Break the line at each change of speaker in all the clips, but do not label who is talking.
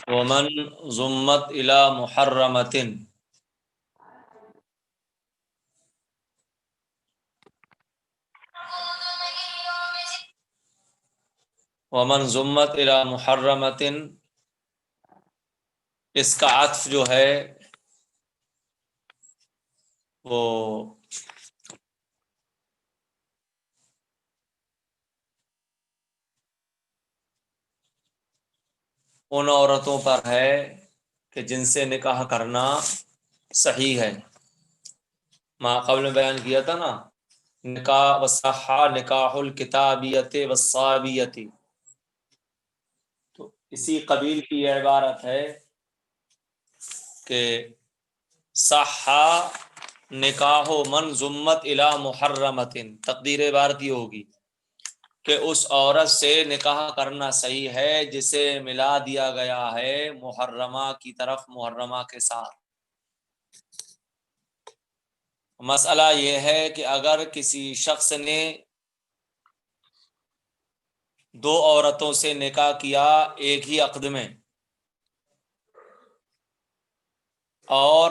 ومن ضمت الى محرمۃ، ومن ضمت الى محرمۃ، اس کا عطف جو ہے وہ ان عورتوں پر ہے کہ جن سے نکاح کرنا صحیح ہے. ما قبل میں بیان کیا تھا نا، نکاح وصحہ نکاح الکتابیت والصابیت، تو اسی قبیل کی یہ عبارت ہے کہ صحہ نکاح من ضمت الی محرمۃ، تقدیر عبارت یہ ہوگی کہ اس عورت سے نکاح کرنا صحیح ہے جسے ملا دیا گیا ہے محرمہ کی طرف، محرمہ کے ساتھ. مسئلہ یہ ہے کہ اگر کسی شخص نے دو عورتوں سے نکاح کیا ایک ہی عقد میں، اور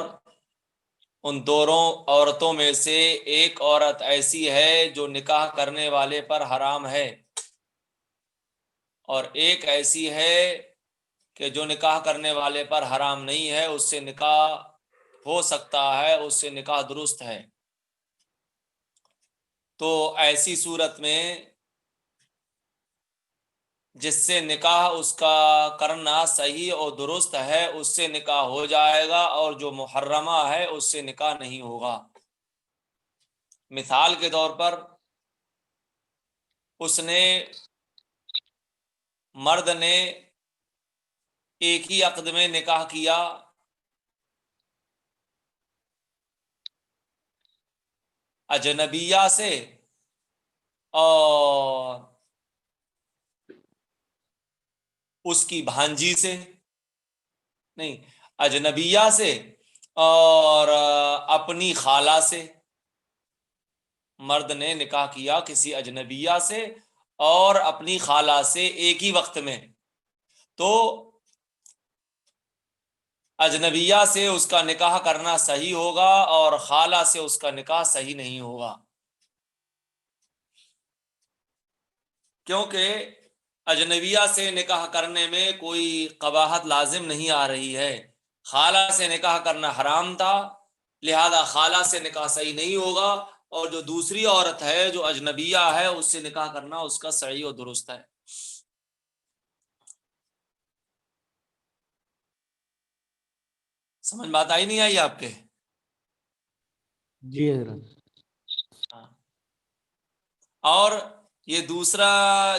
ان دونوں عورتوں میں سے ایک عورت ایسی ہے جو نکاح کرنے والے پر حرام ہے، اور ایک ایسی ہے کہ جو نکاح کرنے والے پر حرام نہیں ہے، اس سے نکاح ہو سکتا ہے، اس سے نکاح درست ہے، تو ایسی صورت میں جس سے نکاح اس کا کرنا صحیح اور درست ہے اس سے نکاح ہو جائے گا، اور جو محرمہ ہے اس سے نکاح نہیں ہوگا. مثال کے طور پر اس نے مرد نے ایک ہی عقد میں نکاح کیا اجنبیہ سے اور اس کی بھانجی سے، نہیں، اجنبیہ سے اور اپنی خالہ سے. مرد نے نکاح کیا کسی اجنبیہ سے اور اپنی خالہ سے ایک ہی وقت میں، تو اجنبیہ سے اس کا نکاح کرنا صحیح ہوگا اور خالہ سے اس کا نکاح صحیح نہیں ہوگا، کیونکہ اجنبیہ سے نکاح کرنے میں کوئی قباحت لازم نہیں آ رہی ہے. خالہ سے نکاح کرنا حرام تھا، لہذا خالہ سے نکاح صحیح نہیں ہوگا، اور جو دوسری عورت ہے جو اجنبیہ ہے اس سے نکاح کرنا اس کا صحیح اور درست ہے. سمجھ بات آئی نہیں آئی آپ کے؟
جی حضرت.
اور یہ دوسرا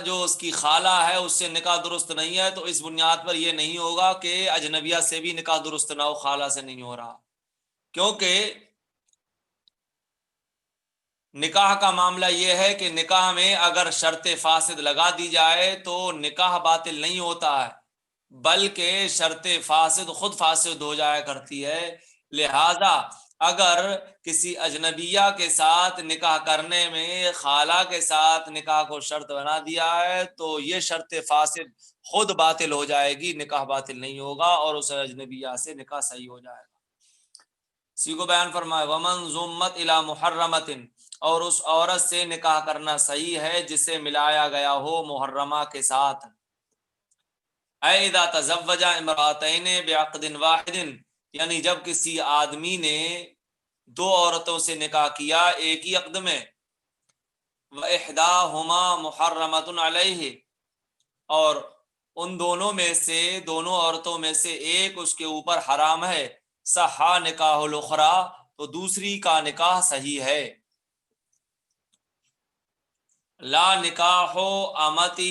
جو اس کی خالہ ہے اس سے نکاح درست نہیں ہے، تو اس بنیاد پر یہ نہیں ہوگا کہ اجنبیہ سے بھی نکاح درست نہ ہو، خالہ سے نہیں ہو رہا، کیونکہ نکاح کا معاملہ یہ ہے کہ نکاح میں اگر شرط فاسد لگا دی جائے تو نکاح باطل نہیں ہوتا ہے، بلکہ شرط فاسد خود فاسد ہو جایا کرتی ہے. لہذا اگر کسی اجنبیہ کے ساتھ نکاح کرنے میں خالہ کے ساتھ نکاح کو شرط بنا دیا ہے تو یہ شرط فاسد خود باطل ہو جائے گی، نکاح باطل نہیں ہوگا اور اس اجنبیہ سے نکاح صحیح ہو جائے گا. اسی کو بیان فرمائے ومن ضمت الی محرمۃ، اور اس عورت سے نکاح کرنا صحیح ہے جسے ملایا گیا ہو محرمہ کے ساتھ. اے اذا تزوج امراتین بعقد واحد، یعنی جب کسی آدمی نے دو عورتوں سے نکاح کیا ایک ہی عقد میں، وإحداہما محرمۃ علیہ، اور ان دونوں میں سے دونوں عورتوں میں سے ایک اس کے اوپر حرام ہے، صحا نکاح الاخری، تو دوسری کا نکاح صحیح ہے. لا نکاح امتہ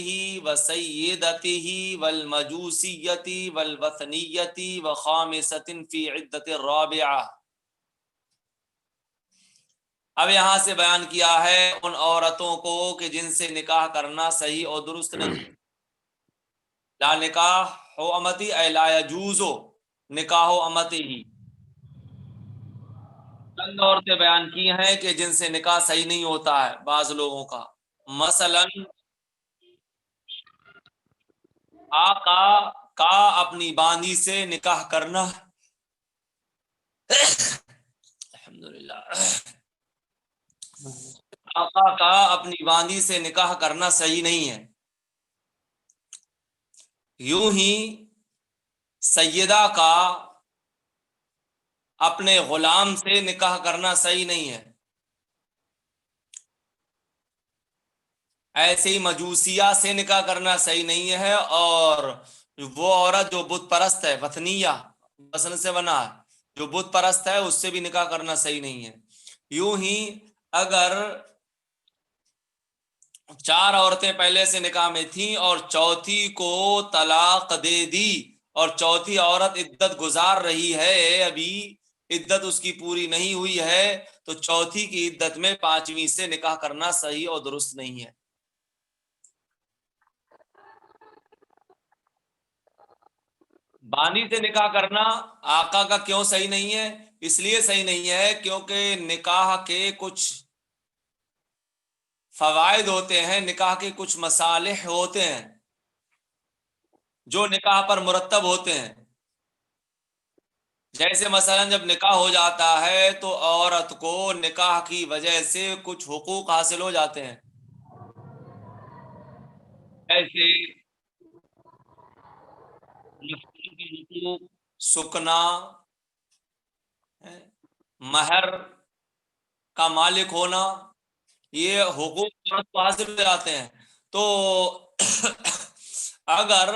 وسیدتہ والمجوسیۃ والوثنیۃ وخامسۃ فی عدۃ الرابعہ. اب یہاں سے بیان کیا ہے ان عورتوں کو کہ جن سے نکاح کرنا صحیح اور درست نہیں. لا نکاح امتی اے لا یجوز نکاح امتہ، چند عورتیں بیان کی ہیں کہ جن سے نکاح صحیح نہیں ہوتا ہے بعض لوگوں کا. مثلا آقا کا اپنی باندی سے نکاح کرنا الحمدللہ آقا کا اپنی باندی سے نکاح کرنا صحیح نہیں ہے. یوں ہی سیدہ کا اپنے غلام سے نکاح کرنا صحیح نہیں ہے. ایسے ہی مجوسیہ سے نکاح کرنا صحیح نہیں ہے. اور وہ عورت جو بت پرست ہے، وثنیہ وثن سے بنا ہے، جو بت پرست ہے، اس سے بھی نکاح کرنا صحیح نہیں ہے. یوں ہی اگر 4 عورتیں پہلے سے نکاح میں تھیں اور چوتھی کو طلاق دے دی اور چوتھی عورت عدت گزار رہی ہے، ابھی عدت اس کی پوری نہیں ہوئی ہے، تو چوتھی کی عدت میں 5ویں سے نکاح کرنا صحیح اور درست نہیں ہے. باندی سے نکاح کرنا آقا کا کیوں صحیح نہیں ہے؟ اس لیے صحیح نہیں ہے کیونکہ نکاح کے کچھ فوائد ہوتے ہیں، نکاح کے کچھ مصالح ہوتے ہیں جو نکاح پر مرتب ہوتے ہیں. جیسے مثلا جب نکاح ہو جاتا ہے تو عورت کو نکاح کی وجہ سے کچھ حقوق حاصل ہو جاتے ہیں، ایسے حقوق، سکنا، مہر کا مالک ہونا، یہ حقوق حاصل ہو جاتے ہیں. تو اگر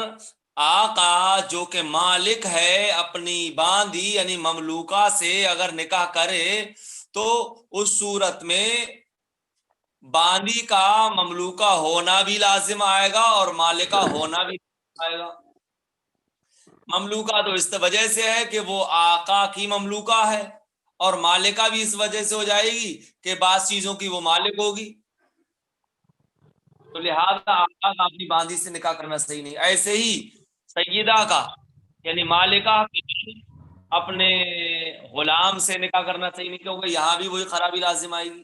آقا جو کہ مالک ہے اپنی باندی یعنی مملوکہ سے اگر نکاح کرے تو اس صورت میں باندی کا مملوکہ ہونا بھی لازم آئے گا اور مالکہ ہونا بھی آئے گا. مملوکہ تو اس وجہ سے ہے کہ وہ آقا کی مملوکہ ہے، اور مالکہ بھی اس وجہ سے ہو جائے گی کہ بعض چیزوں کی وہ مالک ہوگی. تو لہذا آقا کا اپنی باندی سے نکاح کرنا صحیح نہیں. ایسے ہی سیدہ کا یعنی مالکہ اپنے غلام سے نکاح کرنا صحیح نہیں، کیونکہ یہاں بھی وہی خرابی لازم آئے گی.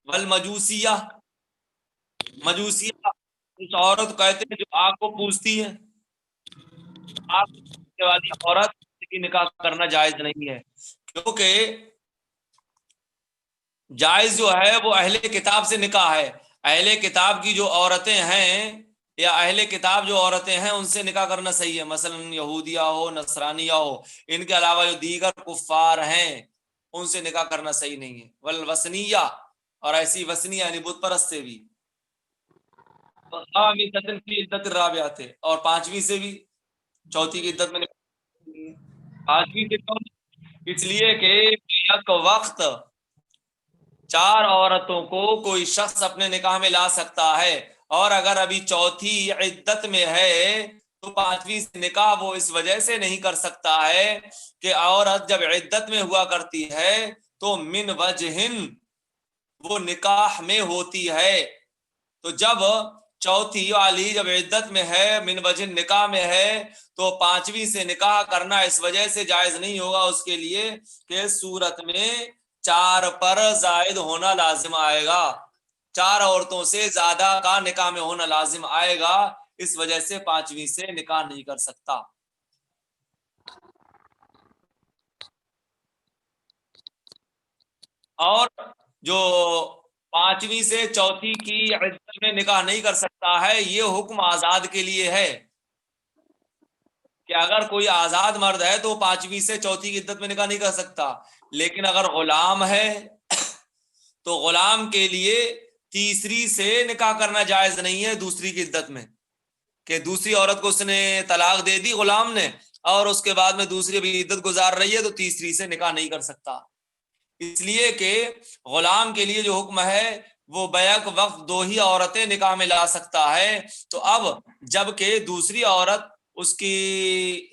والمجوسیہ، مجوسیہ اس عورت کہتے ہیں جو آگ کو پوجتی ہے، آگ پوجنے والی عورت کی نکاح کرنا جائز نہیں ہے، کیونکہ جائز جو ہے وہ اہل کتاب سے نکاح ہے. اہل کتاب کی جو عورتیں ہیں یا اہل کتاب جو عورتیں ہیں ان سے نکاح کرنا صحیح ہے، مثلا یہودیہ ہو، نصرانیہ ہو، ان کے علاوہ جو دیگر کفار ہیں ان سے نکاح کرنا صحیح نہیں ہے. والوثنیہ، اور ایسی وثنیہ یعنی بت پرست سے بھی، عدت الرابعہ تھے، اور 5ویں سے بھی، چوتھی کی عدت میں 5ویں سے کیوں؟ اس لیے کہ یک وقت 4 عورتوں کو کوئی شخص اپنے نکاح میں لا سکتا ہے، اور اگر ابھی چوتھی عدت میں ہے تو 5ویں سے نکاح وہ اس وجہ سے نہیں کر سکتا ہے کہ عورت جب عدت میں ہوا کرتی ہے تو من وجہن وہ نکاح میں ہوتی ہے. تو جب چوتھی والی جب عدت میں ہے، من وجہ نکاح میں ہے، تو 5ویں سے نکاح کرنا اس وجہ سے جائز نہیں ہوگا اس کے لیے کہ صورت میں 4 پر زائد ہونا لازم آئے گا، 4 عورتوں سے زیادہ کا نکاح میں ہونا لازم آئے گا، اس وجہ سے 5ویں سے نکاح نہیں کر سکتا. اور جو 5ویں سے چوتھی کی عدت میں نکاح نہیں کر سکتا ہے، یہ حکم آزاد کے لیے ہے کہ اگر کوئی آزاد مرد ہے تو 5ویں سے چوتھی کی عدت میں نکاح نہیں کر سکتا. لیکن اگر غلام ہے تو غلام کے لیے تیسری سے نکاح کرنا جائز نہیں ہے دوسری کی عدت میں، کہ دوسری عورت کو اس نے طلاق دے دی غلام نے، اور اس کے بعد میں دوسری بھی عدت گزار رہی ہے تو تیسری سے نکاح نہیں کر سکتا. اس لیے کہ غلام کے لیے جو حکم ہے وہ بیک وقت 2 ہی عورتیں نکاح میں لا سکتا ہے. تو اب جب کہ دوسری عورت اس کی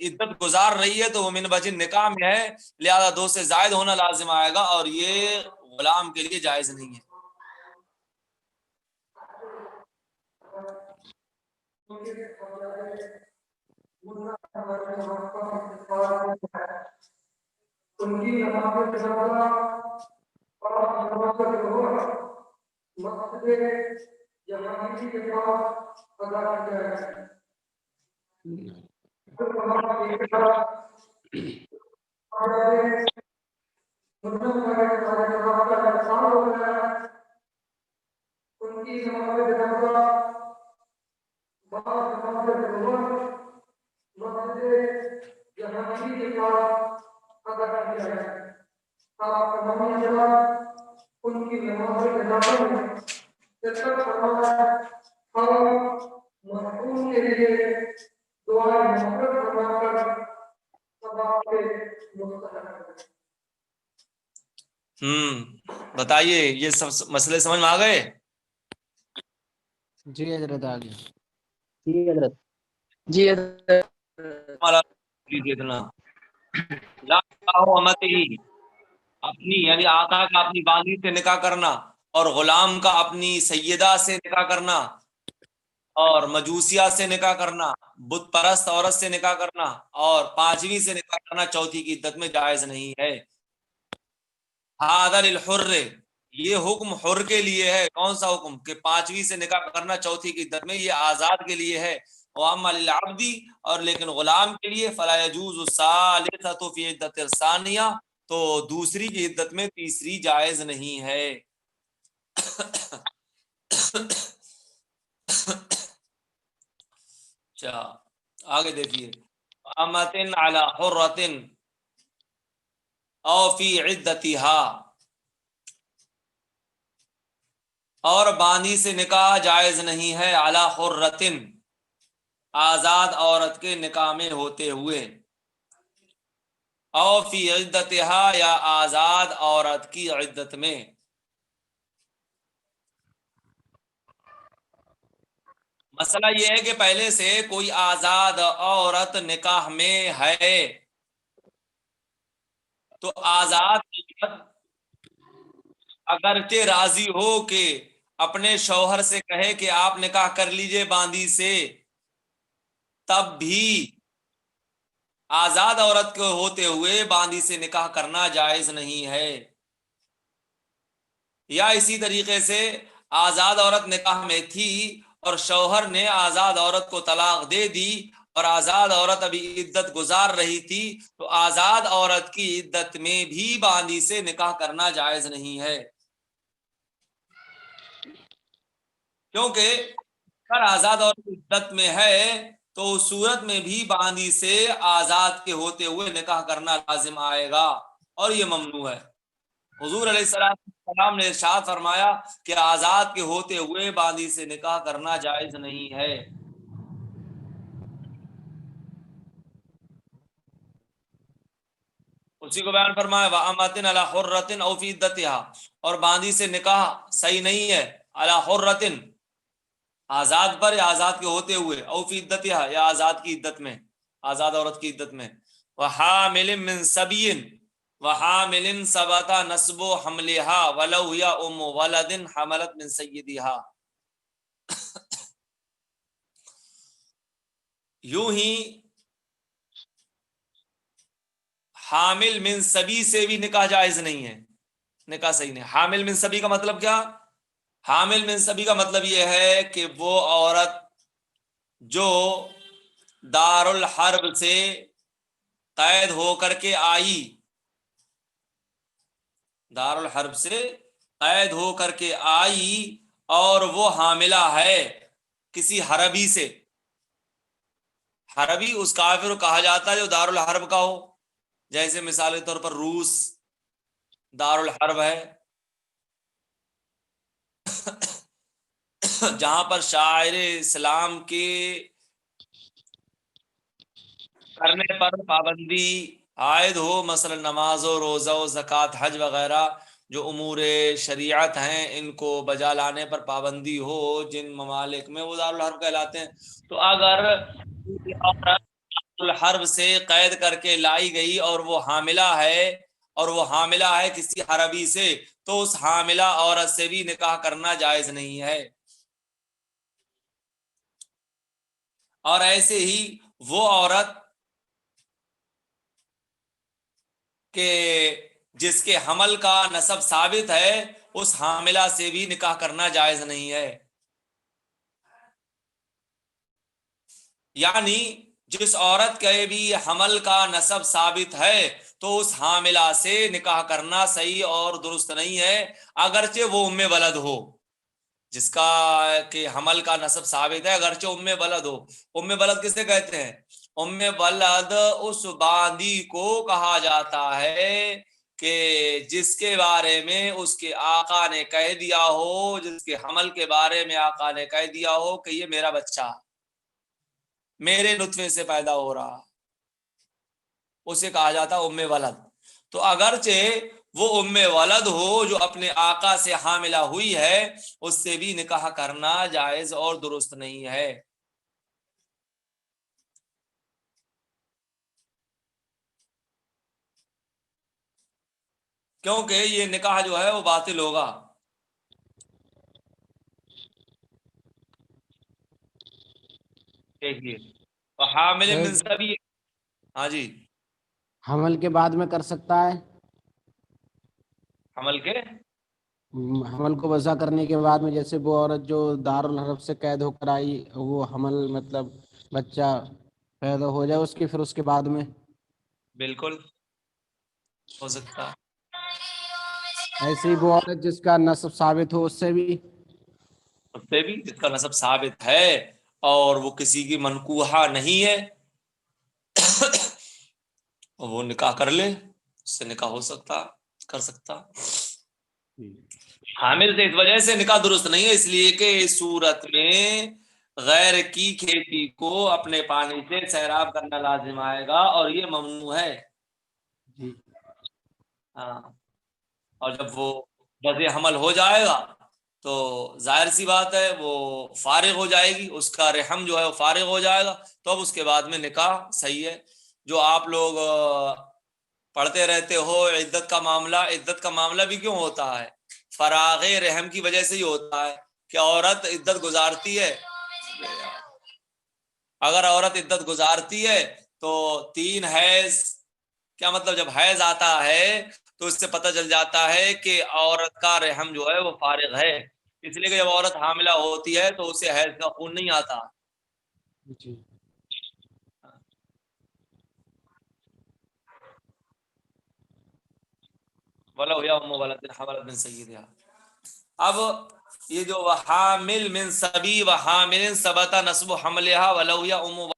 عدت گزار رہی ہے تو وہ من وجہ نکاح میں ہے، لہذا 2 سے زائد ہونا لازم آئے گا، اور یہ غلام کے لیے جائز نہیں ہے. بتائیے یہ سب مسئلے سمجھ میں آ گئے؟
جی حضرت آ گیا.
جی حضرت. جی حضرت.
اتنا لا امتی، اپنی یعنی آقا کا اپنی باندی سے نکاح کرنا، اور غلام کا اپنی سیدہ سے نکاح کرنا، اور مجوسیہ سے نکاح کرنا، بت پرست عورت سے نکاح کرنا، اور پانچویں سے نکاح کرنا چوتھی کی عدت میں جائز نہیں ہے. ہذا للحر، یہ حکم حر کے لیے ہے. کون سا حکم؟ کہ پانچویں سے نکاح کرنا چوتھی کی عدت میں، یہ آزاد کے لیے ہے. واما للعبد، اور لیکن غلام کے لیے فلا يجوز الثالثۃ فی عدۃ الثانیہ، تو دوسری کی عدت میں تیسری جائز نہیں ہے. اچھا آگے دیکھیے. امتن علی حرۃ او فی عدتها، اور باندی سے نکاح جائز نہیں ہے علی حرۃ، آزاد عورت کے نکاح میں ہوتے ہوئے، او فی عدتها، یا آزاد عورت کی عدت میں. مسئلہ یہ ہے کہ پہلے سے کوئی آزاد عورت نکاح میں ہے، تو آزاد عورت اگرچہ راضی ہو کہ اپنے شوہر سے کہے کہ آپ نکاح کر لیجئے باندی سے، تب بھی آزاد عورت کو ہوتے ہوئے باندی سے نکاح کرنا جائز نہیں ہے. یا اسی طریقے سے آزاد عورت نکاح میں تھی اور شوہر نے آزاد عورت کو طلاق دے دی، اور آزاد عورت ابھی عدت گزار رہی تھی، تو آزاد عورت کی عدت میں بھی باندی سے نکاح کرنا جائز نہیں ہے. کیونکہ اگر آزاد عورت عدت میں ہے تو اس صورت میں بھی باندی سے آزاد کے ہوتے ہوئے نکاح کرنا لازم آئے گا، اور یہ ممنوع ہے. حضور علیہ السلام نے ارشاد فرمایا کہ آزاد کے ہوتے ہوئے باندی سے نکاح کرنا جائز نہیں ہے. اسی کو بیان فرمایا وَأَمَةٍ عَلَى حُرَّةٍ أَوْ فِي عِدَّتِهَا، اور باندی سے نکاح صحیح نہیں ہے علی حرۃ، آزاد پر یا آزاد کے ہوتے ہوئے، او فی عدتها، یا آزاد کی عدت میں، آزاد عورت کی عدت میں. وحامل من صبی، وحامل ثبت نسب حملها ولو هي ام ولد حملت من سیدها. یوں ہی حامل من صبی سے بھی نکاح جائز نہیں ہے، نکاح صحیح نہیں. حامل من صبی کا مطلب کیا؟ حامل من صبی کا مطلب یہ ہے کہ وہ عورت جو دار الحرب سے قید ہو کر کے آئی، دار الحرب سے قید ہو کر کے آئی اور وہ حاملہ ہے کسی حربی سے. حربی اس کافر کو کہا جاتا ہے جو دار الحرب کا ہو، جیسے مثال کے طور پر روس دار الحرب ہے، جہاں پر شاعر اسلام کے کرنے پر پابندی عائد ہو، مثلا نماز و روزہ و زکوٰۃ حج وغیرہ جو امور شریعت ہیں ان کو بجا لانے پر پابندی ہو، جن ممالک میں وہ دار الحرب کہلاتے ہیں. تو اگر الحرب سے قید کر کے لائی گئی اور وہ حاملہ ہے، اور وہ حاملہ ہے کسی عربی سے، تو اس حاملہ عورت سے بھی نکاح کرنا جائز نہیں ہے. اور ایسے ہی وہ عورت کہ جس کے حمل کا نسب ثابت ہے، اس حاملہ سے بھی نکاح کرنا جائز نہیں ہے. یعنی جس عورت کے بھی حمل کا نسب ثابت ہے تو اس حاملہ سے نکاح کرنا صحیح اور درست نہیں ہے، اگرچہ وہ ام ولد ہو. جس کا کہ حمل کا نسب ثابت ہے اگرچہ ام ولد ہو. ام ولد کسے کہتے ہیں؟ ام ولد اس باندی کو کہا جاتا ہے کہ جس کے بارے میں اس کے آقا نے کہہ دیا ہو، جس کے حمل کے بارے میں آقا نے کہہ دیا ہو کہ یہ میرا بچہ میرے نطفے سے پیدا ہو رہا، اسے کہا جاتا ام ولد. تو اگرچہ وہ ام ولد ہو جو اپنے آقا سے حاملہ ہوئی ہے، اس سے بھی نکاح کرنا جائز اور درست نہیں ہے. کیونکہ یہ نکاح جو ہے وہ باطل ہوگا. دیکھیے حامل من سبی، ہاں جی،
حمل کے بعد میں کر سکتا ہے؟
حمل کے
حمل کو وضع کرنے کے بعد میں، جیسے وہ عورت جو دارالحرب سے قید ہو کر آئی، وہ حمل مطلب بچہ پیدا ہو جائے اس کی، پھر اس کے بعد میں
بالکل ہو سکتا ہے.
ایسے ہی وہ عورت جس کا نسب ثابت ہو، اس سے بھی
اس سے بھی جس کا نسب ثابت ہے اور وہ کسی کی منکوحہ نہیں ہے وہ نکاح کر لے، اس سے نکاح ہو سکتا، کر سکتا. حامل سے اس وجہ سے نکاح درست نہیں ہے، اس لیے کہ اس صورت میں غیر کی کھیتی کو اپنے پانی سے سیراب کرنا لازم آئے گا اور یہ ممنوع ہے. ہاں، اور جب وہ وضع حمل ہو جائے گا تو ظاہر سی بات ہے وہ فارغ ہو جائے گی، اس کا رحم جو ہے وہ فارغ ہو جائے گا، تو اب اس کے بعد میں نکاح صحیح ہے. جو آپ لوگ پڑھتے رہتے ہو عدت کا معاملہ بھی کیوں ہوتا ہے؟ فراغ رحم کی وجہ سے ہی ہوتا ہے کہ عورت عدت گزارتی ہے. اگر عورت عدت گزارتی ہے تو 3 حیض، کیا مطلب جب حیض آتا ہے تو اس سے پتہ چل جاتا ہے کہ عورت کا رحم جو ہے وہ فارغ ہے، اس لیے کہ جب عورت حاملہ ہوتی ہے تو اسے حیض کا خون نہیں آتا. ولو یا ام ولد حملت من سیدها. اب یہ جو حامل من سبی و حامل ثبت نسب حملها ولو یا ام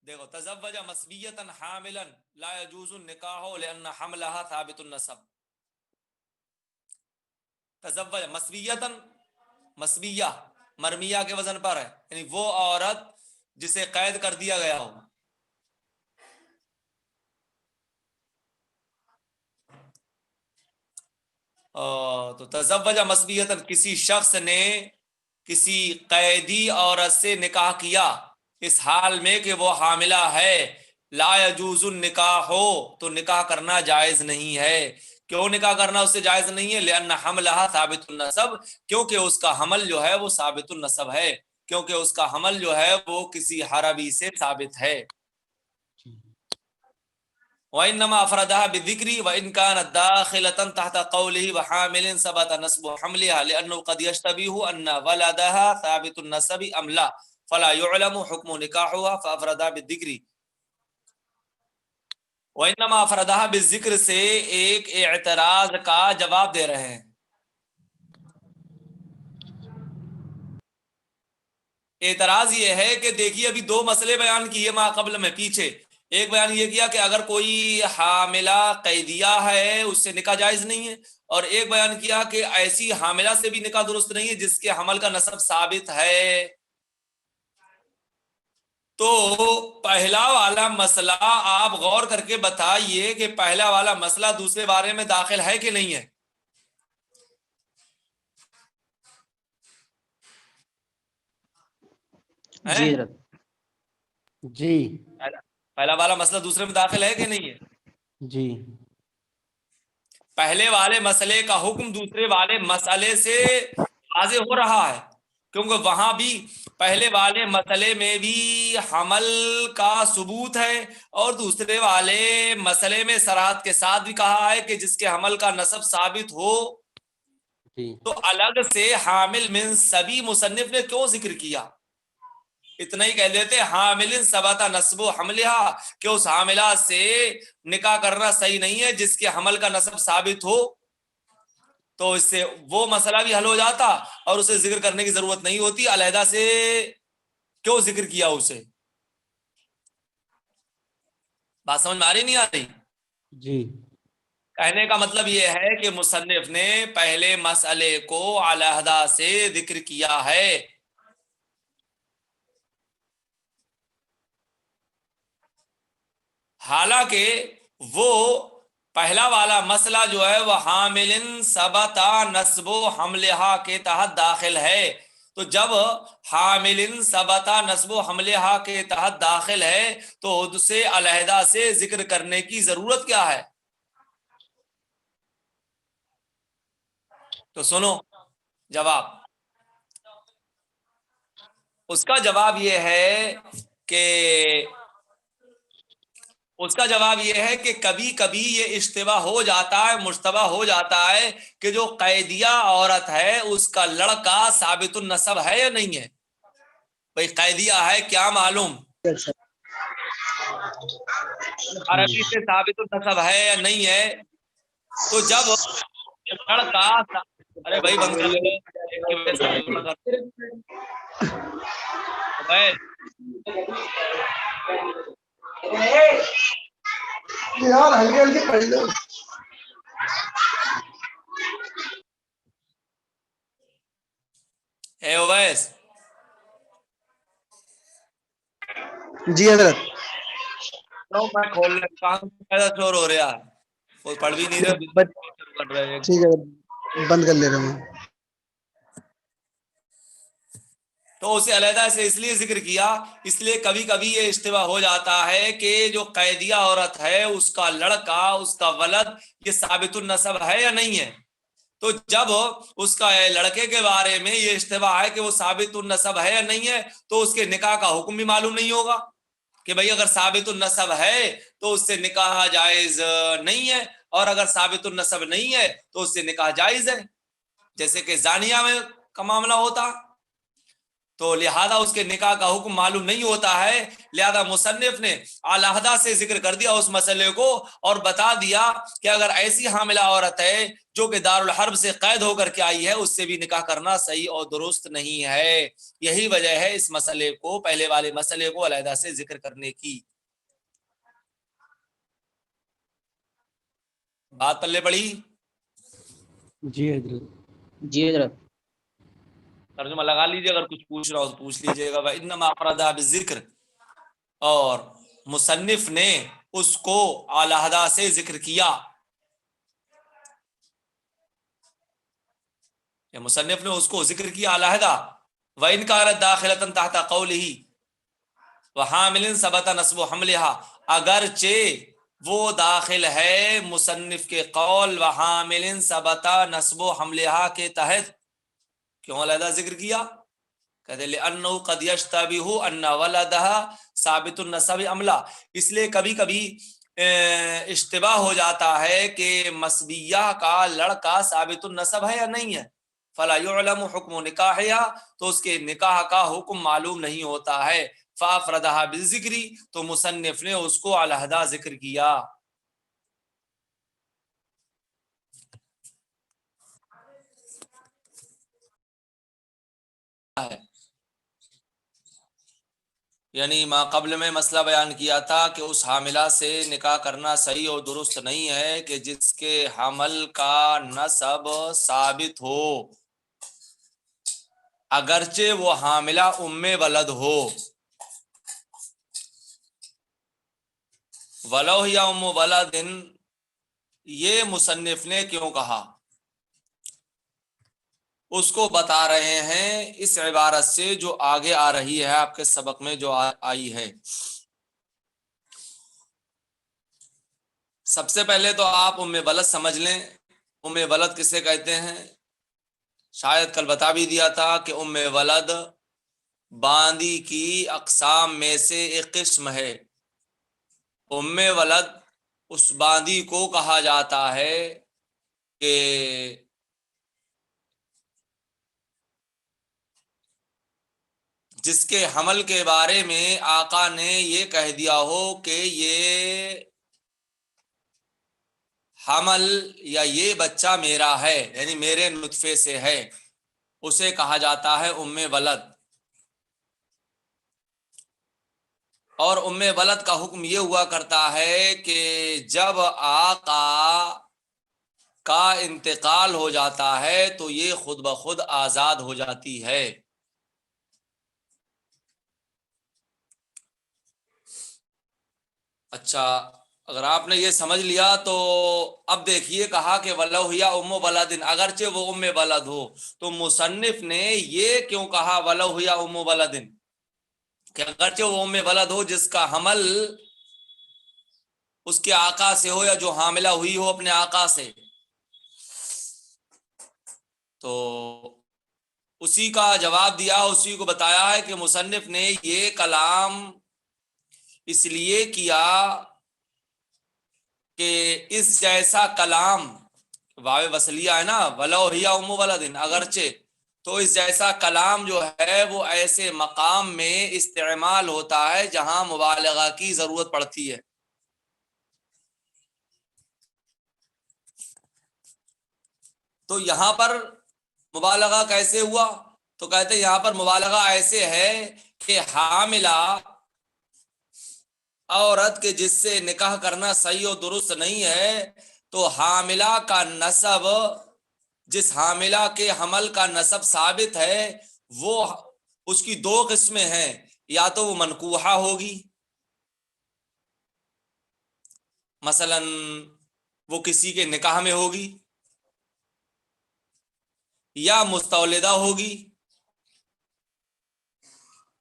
دیکھو تزوج مسبیتا حاملا لا يجوز النکاح لان حملها ثابت النسب. تزوج مسبیتا، مسبیہ مرمیہ کے وزن پر ہے، یعنی وہ عورت جسے قید کر دیا گیا ہو. تو تزوج مسبیتا، کسی شخص نے کسی قیدی عورت سے نکاح کیا اس حال میں کہ وہ حاملہ ہے، لا یجوز النکاح ہو تو نکاح کرنا جائز نہیں ہے. کیوں نکاح کرنا اس سے جائز نہیں ہے؟ لأن حملها ثابت النسب، کیونکہ اس کا حمل جو ہے وہ ثابت النسب ہے، کیونکہ اس کا حمل جو ہے وہ کسی حربی سے ثابت ہے. وَإِنَّمَا أَفْرَدَهَا بِالذِّكْرِ وَإِنْ كَانَتْ دَاخِلَةً تَحْتَ قَوْلِهِ وَحَامِلٍ ثَبَتَ نَسْبُ حَمْلِهَا لِأَنَّهُ قَدْ يَشْتَبِهُ أَنَّ وَلَدَهَا ثَابِتُ النَّسَبِ أَمْ لَا فَلَا يُعْلَمُ حُكْمُ نِكَاحُهَا فَأَفْرَدَهَا بِالذِّكْرِ. وَإِنَّمَا أَفْرَدَهَا بِالذِّكْرِ سے ایک اعتراض کا جواب دے رہے ہیں. اعتراض یہ ہے کہ دیکھیے ابھی دو مسئلے بیان کیے ما قبل میں پیچھے. ایک بیان یہ کیا کہ اگر کوئی حاملہ قیدیہ ہے اس سے نکاح جائز نہیں ہے، اور ایک بیان کیا کہ ایسی حاملہ سے بھی نکاح درست نہیں ہے جس کے حمل کا نسب ثابت ہے. تو پہلا والا مسئلہ آپ غور کر کے بتائیے کہ پہلا والا مسئلہ دوسرے بارے میں داخل ہے کہ نہیں ہے؟
جی حضرت.
جی
پہلا والا مسئلہ دوسرے میں داخل ہے کہ نہیں ہے؟
جی
پہلے والے مسئلے کا حکم دوسرے والے مسئلے سے واضح ہو رہا ہے، کیونکہ وہاں بھی پہلے والے مسئلے میں بھی حمل کا ثبوت ہے، اور دوسرے والے مسئلے میں صراحت کے ساتھ بھی کہا ہے کہ جس کے حمل کا نسب ثابت ہو.
جی
تو الگ سے حامل من سبھی مصنف نے کیوں ذکر کیا؟ اتنا ہی کہہ دیتے حامل ثبت نسب و حملہ، کہ اس حاملہ سے نکاح کرنا صحیح نہیں ہے جس کے حمل کا نسب ثابت ہو. تو اس سے وہ مسئلہ بھی حل ہو جاتا اور اسے ذکر کرنے کی ضرورت نہیں ہوتی. علیحدہ سے کیوں ذکر کیا اسے؟ بات سمجھ میں آ رہی نہیں آ رہی؟
جی
کہنے کا مطلب یہ ہے کہ مصنف نے پہلے مسئلے کو علیحدہ سے ذکر کیا ہے. حالانکہ وہ پہلا والا مسئلہ جو ہے وہ حامل ثبت نسب و حملہ کے تحت داخل ہے. تو جب حامل ثبت نسب و حملہ کے تحت داخل ہے تو اسے علیحدہ سے ذکر کرنے کی ضرورت کیا ہے؟ تو سنو جواب. اس کا جواب یہ ہے کہ کبھی کبھی یہ اشتباہ ہو جاتا ہے، مشتبہ ہو جاتا ہے کہ جو قیدیہ عورت ہے اس کا لڑکا ثابت النسب ہے یا نہیں ہے. بھئی قیدیہ ہے کیا معلوم، عربی سے ثابت النسب ہے یا نہیں ہے. تو جب لڑکا، ارے بھائی بند کر لو ایک کی وجہ سے ہلو نہ کرو.
یار ہلکے ہلکے پڑھ لو.
اے اویس،
جی حضرت.
میں کھول کام شور ہو رہا ہے، کوئی پڑھ بھی نہیں رہے.
ٹھیک ہے بند کر لے رہا ہوں.
تو اسے علیحدہ سے اس لیے ذکر کیا، اس لیے کبھی کبھی یہ اشتباہ ہو جاتا ہے کہ جو قیدیہ عورت ہے اس کا لڑکا، اس کا ولد یہ ثابت النسب ہے یا نہیں ہے. تو جب اس کا لڑکے کے بارے میں یہ اشتباہ ہے کہ وہ ثابت النسب ہے یا نہیں ہے تو اس کے نکاح کا حکم بھی معلوم نہیں ہوگا کہ بھئی اگر ثابت النسب ہے تو اس سے نکاح جائز نہیں ہے، اور اگر ثابت النسب نہیں ہے تو اس سے نکاح جائز ہے، جیسے کہ زانیہ میں کا معاملہ ہوتا. تو لہذا اس کے نکاح کا حکم معلوم نہیں ہوتا ہے. لہذا مصنف نے علیحدہ سے ذکر کر دیا اس مسئلے کو اور بتا دیا کہ اگر ایسی حاملہ عورت ہے جو کہ دارالحرب سے قید ہو کر کے آئی ہے اس سے بھی نکاح کرنا صحیح اور درست نہیں ہے. یہی وجہ ہے اس مسئلے کو، پہلے والے مسئلے کو علیحدہ سے ذکر کرنے کی. بات پلے پڑی؟
جی حضرت.
جی حضرت.
ترجمہ لگا لیجیے، اگر کچھ پوچھ رہا ہو تو پوچھ لیجیے گا. انما افراد بالذکر، اور مصنف نے اس کو علیحدہ سے ذکر کیا. مصنف نے اس کو ذکر کیا علیحدہ. وَإِنْ كَانَتْ دَاخِلَةً تَحْتَ قَوْلِهِ وَحَامِلٍ ثَبَتَ نَسْبُ حَمْلِهَا، اگرچہ وہ داخل ہے مصنف کے قول وَحَامِلٍ ثَبَتَ نَسْبُ حَمْلِهَا کے تحت. کیوں علیحدہ ذکر کیا؟ کہتے لِأَنَّهُ قَدْ يَشْتَبِهُ أَنَّ وَلَدَهَا ثَابِتُ النَّسَبِ أَمْ لَا. اس لیے کبھی کبھی اشتباہ ہو جاتا ہے کہ مسبیہ کا لڑکا ثابت النسب ہے یا نہیں ہے. فلا يعلم حکم نکاحها، تو اس کے نکاح کا حکم معلوم نہیں ہوتا ہے. فافردها بالذکر، تو مصنف نے اس کو علیحدہ ذکر کیا. یعنی ما قبل میں مسئلہ بیان کیا تھا کہ اس حاملہ سے نکاح کرنا صحیح اور درست نہیں ہے کہ جس کے حمل کا نسب ثابت ہو، اگرچہ وہ حاملہ ام ولد ہو، ولو یا ام ولد، یہ مصنف نے کیوں کہا اس کو بتا رہے ہیں اس عبارت سے جو آگے آ رہی ہے آپ کے سبق میں جو آئی ہے۔ سب سے پہلے تو آپ ام ولد سمجھ لیں، ام ولد کسے کہتے ہیں؟ شاید کل بتا بھی دیا تھا کہ ام ولد باندی کی اقسام میں سے ایک قسم ہے۔ ام ولد اس باندی کو کہا جاتا ہے کہ جس کے حمل کے بارے میں آقا نے یہ کہہ دیا ہو کہ یہ حمل یا یہ بچہ میرا ہے، یعنی میرے نطفے سے ہے، اسے کہا جاتا ہے ام ولد۔ اور ام ولد کا حکم یہ ہوا کرتا ہے کہ جب آقا کا انتقال ہو جاتا ہے تو یہ خود بخود آزاد ہو جاتی ہے۔ اچھا، اگر آپ نے یہ سمجھ لیا تو اب دیکھیے کہا کہ ولو یا ام ولد، اگرچہ وہ ام ولد ہو، تو مصنف نے یہ کیوں کہا ولو یا ام ولد کہ اگرچہ وہ ام ولد ہو جس کا حمل اس کے آقا سے ہو یا جو حاملہ ہوئی ہو اپنے آقا سے، تو اسی کا جواب دیا، اسی کو بتایا ہے کہ مصنف نے یہ کلام اس لیے کیا کہ اس جیسا کلام، واو وصلیہ ہے نا، ولو ہی ام ولد، اگرچہ، تو اس جیسا کلام جو ہے وہ ایسے مقام میں استعمال ہوتا ہے جہاں مبالغہ کی ضرورت پڑتی ہے۔ تو یہاں پر مبالغہ کیسے ہوا؟ تو کہتے ہیں یہاں پر مبالغہ ایسے ہے کہ حاملہ عورت کے جس سے نکاح کرنا صحیح و درست نہیں ہے، تو حاملہ کا نسب، جس حاملہ کے حمل کا نسب ثابت ہے، وہ اس کی دو قسمیں ہیں، یا تو وہ منکوحہ ہوگی، مثلا وہ کسی کے نکاح میں ہوگی، یا مستولدہ ہوگی،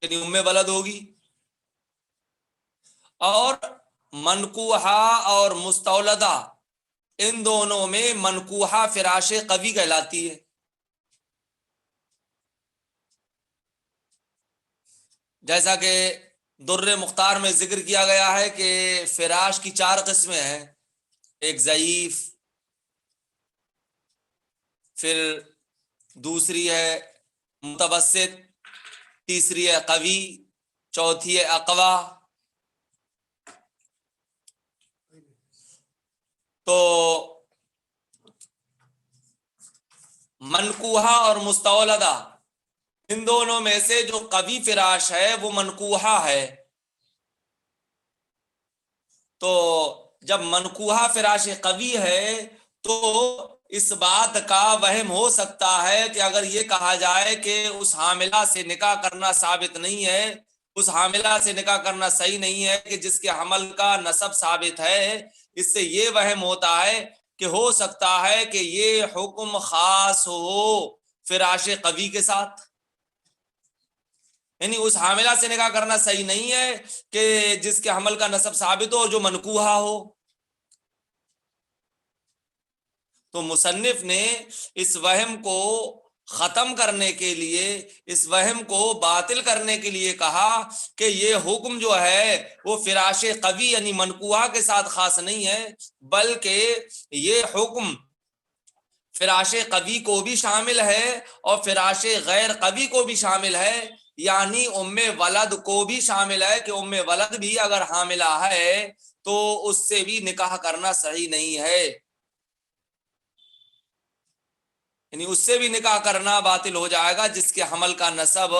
یعنی ام ولد ہوگی۔ اور منکوحہ اور مستولدہ، ان دونوں میں منکوحہ فراش قوی کہلاتی ہے۔ جیسا کہ در مختار میں ذکر کیا گیا ہے کہ فراش کی 4 قسمیں ہیں، ایک ضعیف، پھر دوسری ہے متوسط، تیسری ہے قوی، چوتھی ہے اقوا۔ تو منکوحہ اور مستولدہ، ان دونوں میں سے جو قوی فراش ہے وہ منکوحہ ہے۔ تو جب منکوحہ فراش قوی ہے تو اس بات کا وہم ہو سکتا ہے کہ اگر یہ کہا جائے کہ اس حاملہ سے نکاح کرنا ثابت نہیں ہے، اس حاملہ سے نکاح کرنا صحیح نہیں ہے کہ جس کے حمل کا نسب ثابت ہے، اس سے یہ وہم ہوتا ہے کہ ہو سکتا ہے کہ یہ حکم خاص ہو فراش قوی کے ساتھ، یعنی اس حاملہ سے نکاح کرنا صحیح نہیں ہے کہ جس کے حمل کا نسب ثابت ہو جو منکوحہ ہو۔ تو مصنف نے اس وہم کو ختم کرنے کے لیے، اس وہم کو باطل کرنے کے لیے کہا کہ یہ حکم جو ہے وہ فراش قوی یعنی منکوحہ کے ساتھ خاص نہیں ہے، بلکہ یہ حکم فراش قوی کو بھی شامل ہے اور فراش غیر قوی کو بھی شامل ہے، یعنی ام ولد کو بھی شامل ہے کہ ام ولد بھی اگر حاملہ ہے تو اس سے بھی نکاح کرنا صحیح نہیں ہے۔ یعنی اس سے بھی نکاح کرنا باطل ہو جائے گا جس کے حمل کا نسب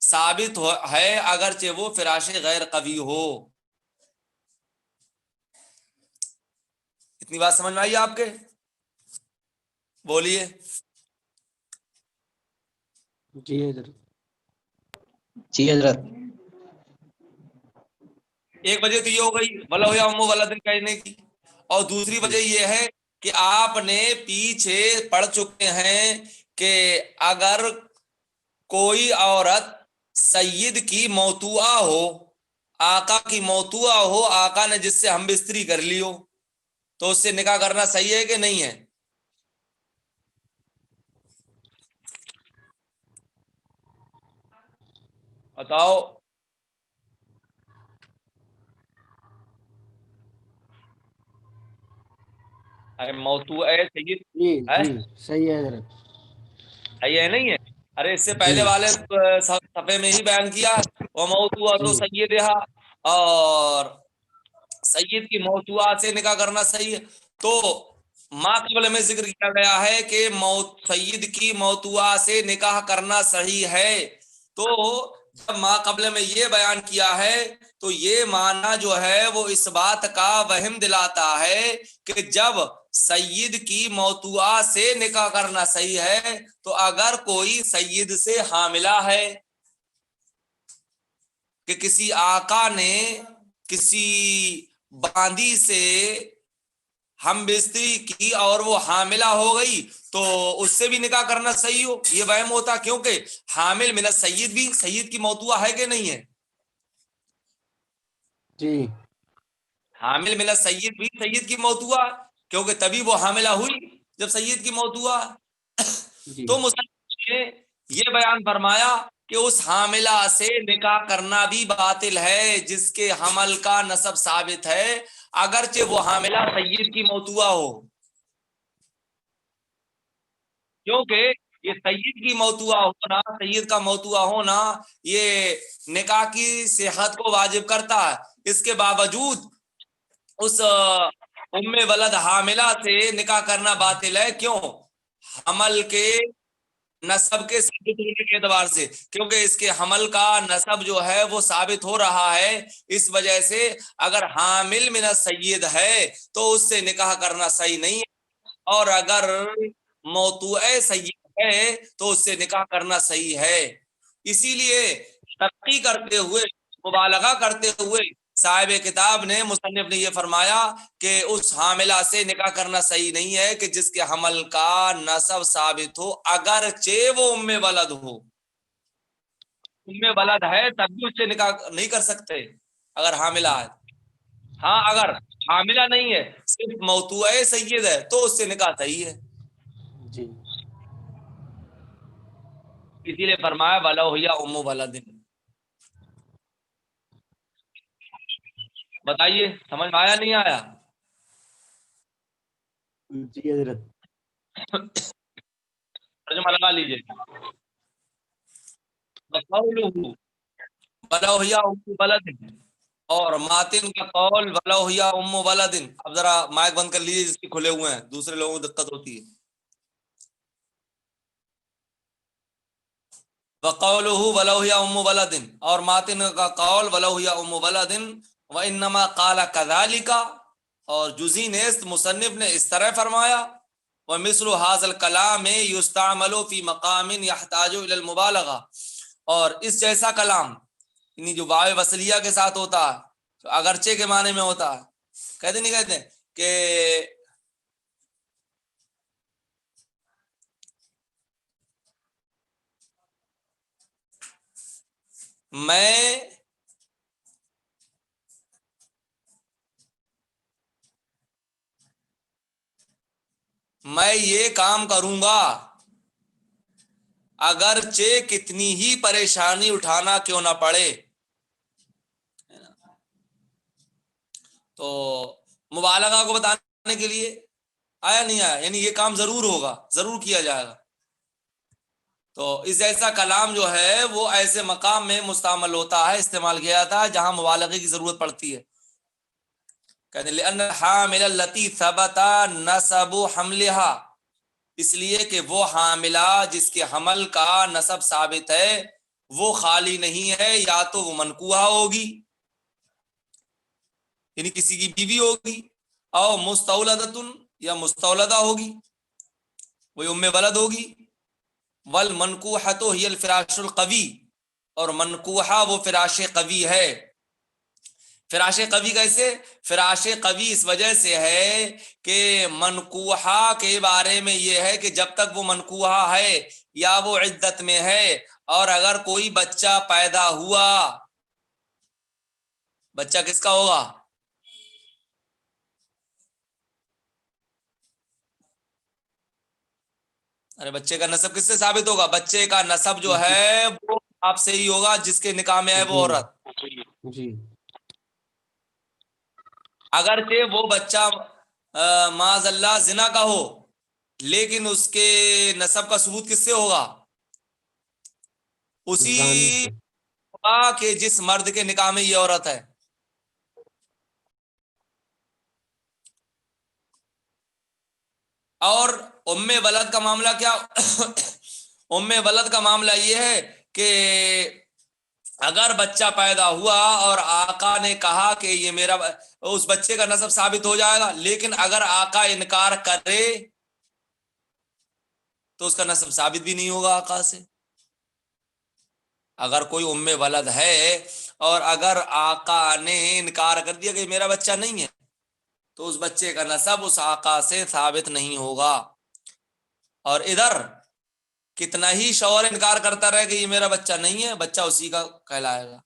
ثابت ہے اگرچہ وہ فراش غیر قوی ہو. اتنی بات سمجھ میں آئی آپ کے؟ بولیے.
جی حضرت.
جی حضرت.
ایک وجہ تو یہ ہو گئی ولا یا امو ولدن کہنے کی، اور دوسری وجہ یہ ہے کہ آپ نے پیچھے پڑھ چکے ہیں کہ اگر کوئی عورت سید کی موتوعہ ہو، آقا کی موتوعہ ہو، آقا نے جس سے ہم بستری کر لی ہو، تو اس سے نکاح کرنا صحیح ہے کہ نہیں ہے؟ بتاؤ. ارے موتوعہ سید
جی
ہے،
جی صحیح ہے حضرت.
صحیح ہے نہیں ہے؟ ارے اس سے
جی
پہلے والے صفحے میں ہی بیان کیا وہ موتوعہ تو
جی
سیدہا، اور سید کی موتوعہ سے نکاح کرنا صحیح ہے. تو ما قبل میں ذکر کیا گیا ہے کہ سید کی موتوعہ سے نکاح کرنا صحیح ہے. تو جب ما قبل میں یہ بیان کیا ہے تو یہ معنی جو ہے وہ اس بات کا وہم دلاتا ہے کہ جب سید کی موتوعہ سے نکاح کرنا صحیح ہے تو اگر کوئی سید سے حاملہ ہے کہ کسی آقا نے کسی باندی سے ہم بستری کی اور وہ حاملہ ہو گئی تو اس سے بھی نکاح کرنا صحیح ہو، یہ وہم ہوتا، کیونکہ حامل من السید بھی سید کی موتوعہ ہے کہ نہیں ہے؟
جی
حامل من السید بھی سید کی موتوعہ، کیونکہ تبھی وہ حاملہ ہوئی جب سید کی موتوعہ.
جی
تو مصنف نے یہ بیان فرمایا کہ اس حاملہ سے نکاح کرنا بھی باطل ہے جس کے حمل کا نسب ثابت ہے اگرچہ وہ حاملہ سید کی موتوعہ ہو، کیونکہ یہ سید کی موتوعہ ہونا، سید کا موتوعہ ہونا یہ نکاح کی صحت کو واجب کرتا ہے. اس کے باوجود اس ام ولد حاملہ سے نکاح کرنا باطل ہے. کیوں؟ حمل کے نسب کے ثابت ہونے کے اعتبار سے، کیونکہ اس کے حمل کا نسب جو ہے وہ ثابت ہو رہا ہے. اس وجہ سے اگر حامل من السید ہے تو اس سے نکاح کرنا صحیح نہیں ہے، اور اگر موتوعہ سید ہے تو اس سے نکاح کرنا صحیح ہے. اسی لیے ترقی کرتے ہوئے، مبالغہ کرتے ہوئے صاحب کتاب نے، مصنف نے یہ فرمایا کہ اس حاملہ سے نکاح کرنا صحیح نہیں ہے کہ جس کے حمل کا نسب ثابت ہو اگرچہ وہ ام ولد ہو. ام ولد ہے تب بھی اس سے نکاح نہیں کر سکتے اگر حاملہ ہے. ہاں اگر حاملہ نہیں ہے، صرف موتوعہ سید ہے تو اس سے نکاح صحیح ہے.
جی
اسی لیے فرمایا ولو ہی ام ولد. بتائیے سمجھ میں آیا نہیں آیا؟
جی حضرت.
ترجمہ لگا لیجیے. ولو ہی ام ولد، اور ماتن کا قول ولو ہی ام ولد. اب ذرا مائک بند کر لیجیے جس کے کھلے ہوئے ہیں، دوسرے لوگوں کو دقت ہوتی ہے. وقولہ ولو ہی ام ولد، اور ماتن کا قول ولو ہی ام ولد. وانما قال كذلك، اور جزی نیست مصنف نے اس طرح فرمایا. ومثل هذا الكلام يستعمل في مقام يحتاج الى المبالغه، اور اس جیسا کلام یعنی جو واو وصلیہ کے ساتھ ہوتا ہے، تو اگرچہ کے معنی میں ہوتا ہے. کہتے نہیں کہتے کہ میں یہ کام کروں گا اگرچہ کتنی ہی پریشانی اٹھانا کیوں نہ پڑے. تو مبالغہ کو بتانے کے لیے آیا نہیں آیا، یعنی یہ کام ضرور ہوگا، ضرور کیا جائے گا. تو اس جیسا کلام جو ہے وہ ایسے مقام میں مستعمل ہوتا ہے، استعمال کیا جاتا ہے جہاں مبالغے کی ضرورت پڑتی ہے. کہتے ہیں لأن الحامل التي ثبت نسب حملها، اس لیے کہ وہ حاملہ جس کے حمل کا نسب ثابت ہے وہ خالی نہیں ہے، یا تو وہ منکوحہ ہوگی یعنی کسی کی بیوی ہوگی، او مستولدتن یا مستولدہ ہوگی، وہی ام ولد ہوگی، والمنکوحۃ ہی الفراش القوی، اور منکوحہ وہ فراش قوی ہے۔ فراش قوی کیسے؟ فراش قوی اس وجہ سے ہے کہ منکوحہ کے بارے میں یہ ہے کہ جب تک وہ منکوحہ ہے یا وہ عدت میں ہے، اور اگر کوئی بچہ پیدا ہوا، بچہ کس کا ہوگا؟ ارے بچے کا نسب کس سے ثابت ہوگا؟ بچے کا نسب جو ہے وہ آپ سے ہی ہوگا جس کے نکاح میں ہے وہ عورت۔
جی
اگرچہ وہ بچہ معاذ اللہ زنا کا ہو، لیکن اس کے نسب کا ثبوت کس سے ہوگا؟ اسی
زانی سے۔
ہوگا کہ جس مرد کے نکاح میں یہ عورت ہے۔ اور ام ولد کا معاملہ کیا؟ ام ولد کا معاملہ یہ ہے کہ اگر بچہ پیدا ہوا اور آقا نے کہا کہ یہ میرا، اس بچے کا نسب ثابت ہو جائے گا، لیکن اگر آقا انکار کرے تو اس کا نسب ثابت بھی نہیں ہوگا آقا سے۔ اگر کوئی ام ولد ہے اور اگر آقا نے انکار کر دیا کہ یہ میرا بچہ نہیں ہے، تو اس بچے کا نسب اس آقا سے ثابت نہیں ہوگا۔ اور ادھر کتنا ہی شوہر انکار کرتا رہے کہ یہ میرا بچہ نہیں ہے، بچہ اسی کا کہلائے گا۔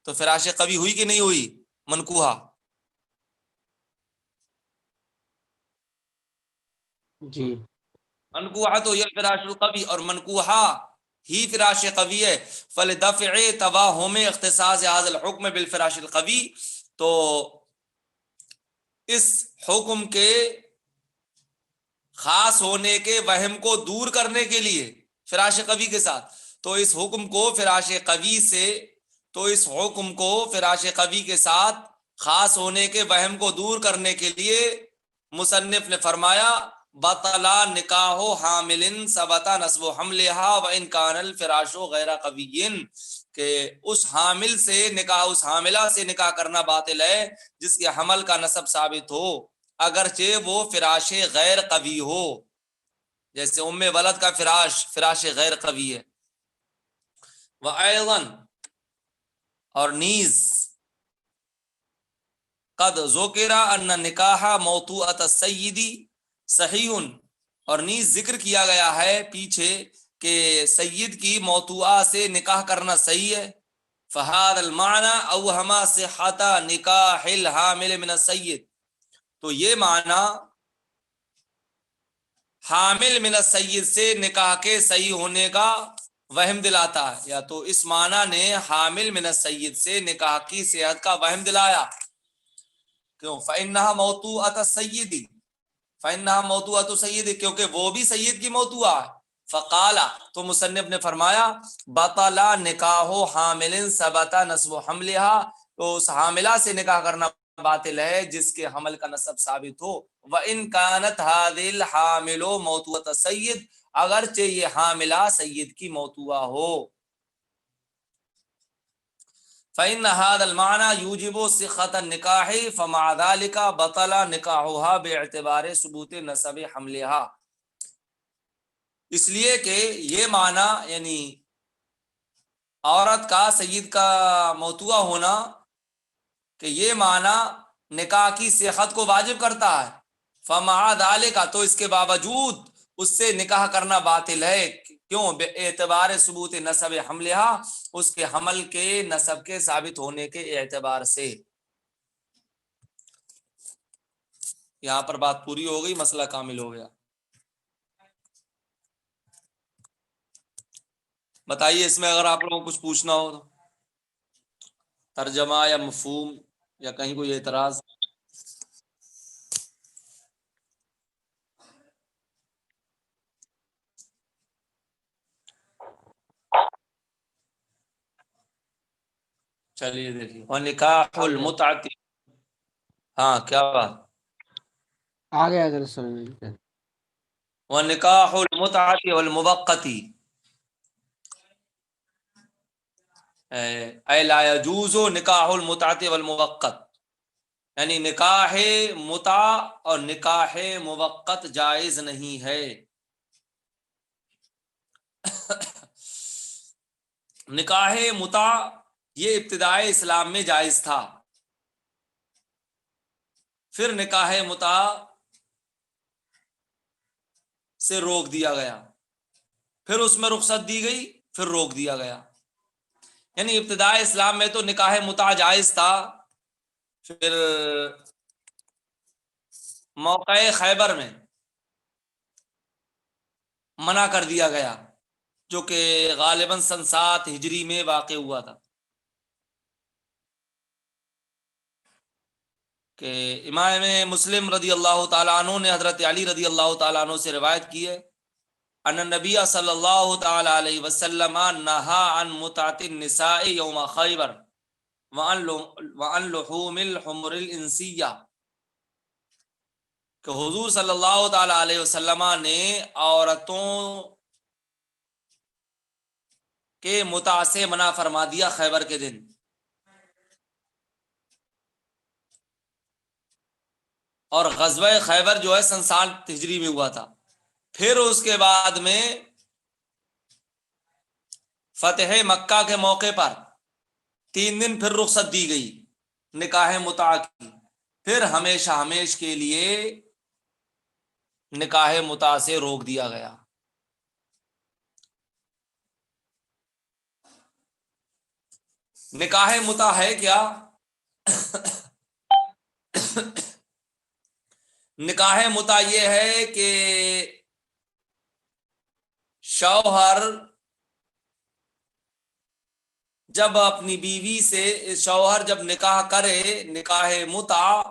تو فراش قوی ہوئی کہ نہیں ہوئی؟ منکوحہ۔
جی
منکوحہ تو یہ فراش القوی، اور منکوحہ ہی فراش قوی ہے۔ فلدفع توہم اختصاص هذا الحکم بالفراش القوی، تو اس حکم کے خاص ہونے کے وہم کو دور کرنے کے لیے فراش قوی کے ساتھ، تو اس حکم کو فراش قوی سے، تو اس حکم کو فراش قوی کے ساتھ خاص ہونے کے وہم کو دور کرنے کے لیے مصنف نے فرمایا بطلا نکاح حامل ثبت نسب حملها وان كان الفراش غیر قوی، کہ اس حامل سے نکاح، اس حاملہ سے نکاح کرنا باطل ہے جس کے حمل کا نسب ثابت ہو، اگرچہ وہ فراش غیر قوی ہو، جیسے ام ولد کا فراش غیر قوی ہے۔ وَأَيْضًا، اور نیز قد ذکر ان نکاح موطوءۃ السید صحیح، اور نیز ذکر کیا گیا ہے پیچھے کہ سید کی موطوعہ سے نکاح کرنا صحیح ہے۔ فہذا المعنی اوہم صحۃ نکاح الحامل من السید، تو یہ معنی حامل من السید سے نکاح کے صحیح ہونے کا وہم دلاتا ہے، یا تو اس معنی نے حامل من السید سے نکاح کی صحت کا وہم دلایا۔ کیوں؟ فإنها موطوءۃ السید، فإنها موطوءۃ السید، کیونکہ وہ بھی سید کی موطوعہ ہے۔ فقال، تو مصنف نے فرمایا بطل نکاح حامل ثبت نسب حملها، تو اس حاملہ سے نکاح کرنا باطل ہے جس کے حمل کا نسب ثابت ہو۔ وَإِن كَانَتْ هَذِهِ الْحَامِلُ مَوْطُوءَةَ السَّيِّدِ، اگرچہ یہ حاملہ سید کی موطوعہ ہو۔ فإن هذا المعنى يوجب صحة النكاح فمع ذلك بطل نكاحها باعتبار ثبوت نسب حملها، اس لیے کہ یہ معنی یعنی عورت کا سید کا موطوعہ ہونا، کہ یہ معنی نکاح کی صحت کو واجب کرتا ہے۔ فمع ذلك، تو اس کے باوجود اس سے نکاح کرنا باطل ہے۔ کیوں؟ بے اعتبار ثبوت نسب حملها، اس کے حمل کے نسب کے ثابت ہونے کے اعتبار سے۔ یہاں پر بات پوری ہو گئی، مسئلہ کامل ہو گیا۔ بتائیے اس میں اگر آپ لوگوں کو کچھ پوچھنا ہو تو، ترجمہ یا مفہوم یا کہیں کوئی اعتراض۔ چلیے دیکھیے، ونکاح المتعۃ، ہاں کیا بات؟
آ گیا ادھر سمجھ میں۔
ونکاح المتعۃ والموقۃ اے لا یجوز نکاح المتعۃ والموقۃ، یعنی نکاح متع اور نکاح موقت جائز نہیں ہے۔ نکاح متع یہ ابتدائے اسلام میں جائز تھا، پھر نکاح متع سے روک دیا گیا، پھر اس میں رخصت دی گئی، پھر روک دیا گیا۔ یعنی ابتدائے اسلام میں تو نکاح متع جائز تھا، پھر موقع خیبر میں منع کر دیا گیا، جو کہ غالباً سن 7 ہجری میں واقع ہوا تھا، کہ امام مسلم رضی اللہ تعالیٰ عنہ نے حضرت علی رضی اللہ تعالیٰ عنہ سے روایت کی ہے ان النبی صلی اللہ تعالیٰ علیہ وسلم نہا عن متعۃ النساء یوم خیبر وعن لحوم الحمر الانسیہ، کہ حضور صلی اللہ تعالیٰ علیہ وسلم نے عورتوں کے متع سے منع فرما دیا خیبر کے دن، اور غزوہ خیبر جو ہے سن 7 ہجری میں ہوا تھا۔ پھر اس کے بعد میں فتح مکہ کے موقع پر 3 دن پھر رخصت دی گئی نکاح متع کی، پھر ہمیشہ ہمیش کے لیے نکاح متع سے روک دیا گیا۔ نکاح متع ہے کیا؟ نکاح متع یہ ہے کہ شوہر جب اپنی بیوی سے شوہر جب نکاح کرے نکاح متع،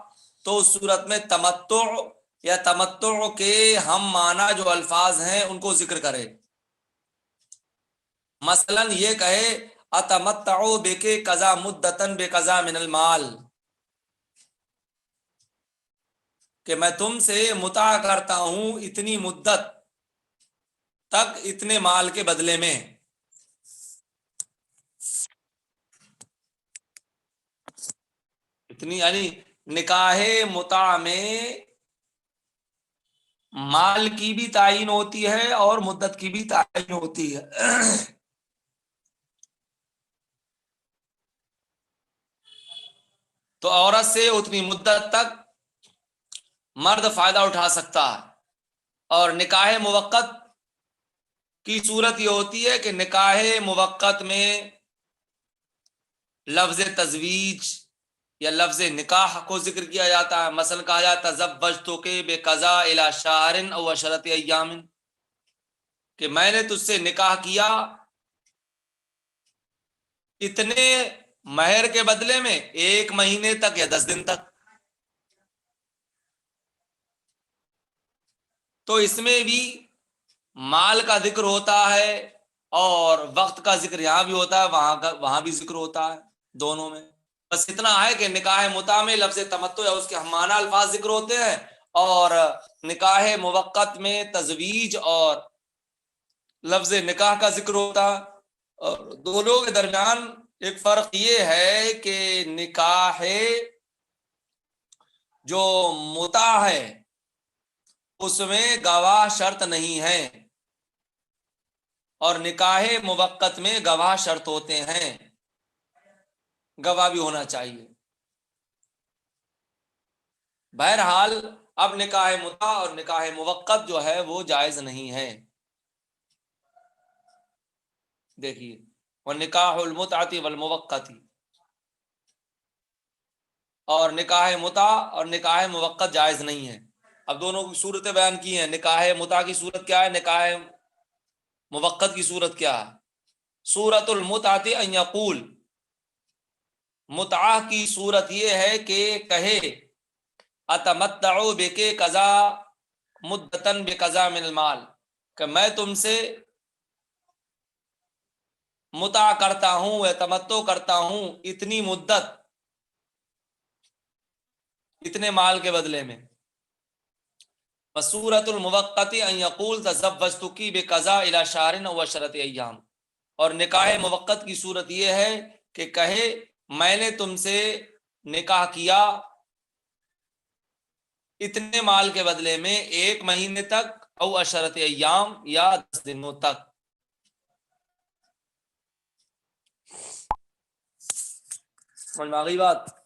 تو اس صورت میں تمتع یا تمتع کے ہم معنی جو الفاظ ہیں ان کو ذکر کرے۔ مثلا یہ کہے اتمتع بک قضا مدتن بقضا من المال، کہ میں تم سے متع کرتا ہوں اتنی مدت تک اتنے مال کے بدلے میں۔ اتنی یعنی نکاح متع میں مال کی بھی تعین ہوتی ہے اور مدت کی بھی تعین ہوتی ہے۔ تو عورت سے اتنی مدت تک مرد فائدہ اٹھا سکتا ہے، اور نکاح موقت کی صورت یہ ہوتی ہے کہ نکاح موقت میں لفظ تزویج یا لفظ نکاح کو ذکر کیا جاتا ہے۔ مثلا کہا جاتا ہے تزوجتک بقضاء الی شہر او عشرۃ ایام، کہ میں نے تجھ سے نکاح کیا اتنے مہر کے بدلے میں 1 مہینے تک یا 10 دن تک۔ تو اس میں بھی مال کا ذکر ہوتا ہے اور وقت کا ذکر یہاں بھی ہوتا ہے، وہاں بھی ذکر ہوتا ہے، دونوں میں۔ بس اتنا ہے کہ نکاح متع میں لفظ تمتع یا اس کے ہم معنی الفاظ ذکر ہوتے ہیں، اور نکاح موقت میں تزویج اور لفظ نکاح کا ذکر ہوتا ہے۔ اور دونوں کے درمیان ایک فرق یہ ہے کہ نکاح جو متع ہے اس میں گواہ شرط نہیں ہے، اور نکاح موقت میں گواہ شرط ہوتے ہیں، گواہ بھی ہونا چاہیے۔ بہرحال اب نکاح متع اور نکاح موقت جو ہے وہ جائز نہیں ہے۔ دیکھیے والنکاح المتعۃ والموقۃ، اور نکاح متع اور نکاح موقت جائز نہیں ہے۔ اب دونوں کی صورتیں بیان کی ہیں، نکاح متع کی صورت کیا ہے، نکاح موقت کی صورت کیا ہے۔ صورت المتعۃ ان یقول، متعہ کی صورت یہ ہے کہ کہے اتمتع بک قضا مدتن بقضا من المال، کہ میں تم سے متع کرتا ہوں یا تمتع کرتا ہوں اتنی مدت اتنے مال کے بدلے میں۔ وصورت الموقت ان یقول تزوجتکی بقضاء الی شہر و عشرۃ ایام، اور نکاح موقت کی صورت یہ ہے کہ کہے میں نے تم سے نکاح کیا اتنے مال کے بدلے میں 1 مہینے تک، او عشرۃ ایام یا 10 دنوں تک۔ سمجھ میں آ گئی بات؟